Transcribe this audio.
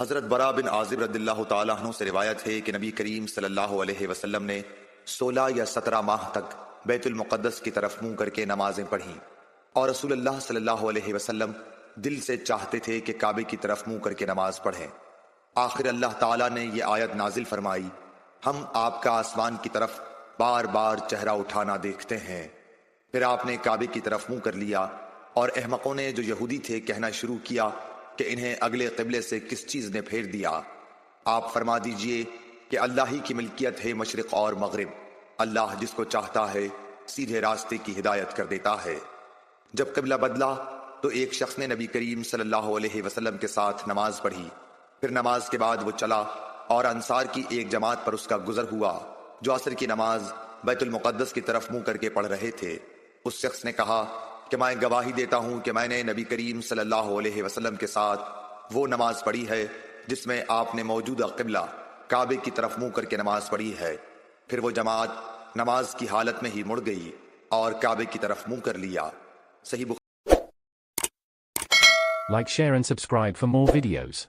حضرت برا بن عازب رضی اللہ تعالیٰ عنہ سے روایت ہے کہ نبی کریم صلی اللہ علیہ وسلم نے 16 یا 17 ماہ تک بیت المقدس کی طرف منہ کر کے نمازیں پڑھیں، اور رسول اللہ صلی اللہ علیہ وسلم دل سے چاہتے تھے کہ کعبے کی طرف منہ کر کے نماز پڑھیں۔ آخر اللہ تعالیٰ نے یہ آیت نازل فرمائی، ہم آپ کا آسمان کی طرف بار بار چہرہ اٹھانا دیکھتے ہیں۔ پھر آپ نے کعبے کی طرف منہ کر لیا، اور احمقوں نے جو یہودی تھے کہنا شروع کیا کہ انہیں اگلے قبلے سے کس چیز نے پھیر دیا۔ آپ فرما دیجئے کہ اللہ ہی کی ملکیت ہے مشرق اور مغرب، اللہ جس کو چاہتا ہے سیدھے راستے کی ہدایت کر دیتا ہے۔ جب قبلہ بدلا تو ایک شخص نے نبی کریم صلی اللہ علیہ وسلم کے ساتھ نماز پڑھی، پھر نماز کے بعد وہ چلا اور انصار کی ایک جماعت پر اس کا گزر ہوا جو عصر کی نماز بیت المقدس کی طرف منہ کر کے پڑھ رہے تھے۔ اس شخص نے کہا کہ میں گواہی دیتا ہوں کہ میں نے نبی کریم صلی اللہ علیہ وسلم کے ساتھ وہ نماز پڑھی ہے جس میں آپ نے موجودہ قبلہ کعبے کی طرف منہ کر کے نماز پڑھی ہے۔ پھر وہ جماعت نماز کی حالت میں ہی مڑ گئی اور کعبے کی طرف منہ کر لیا۔ صحیح Like, share and subscribe for more videos.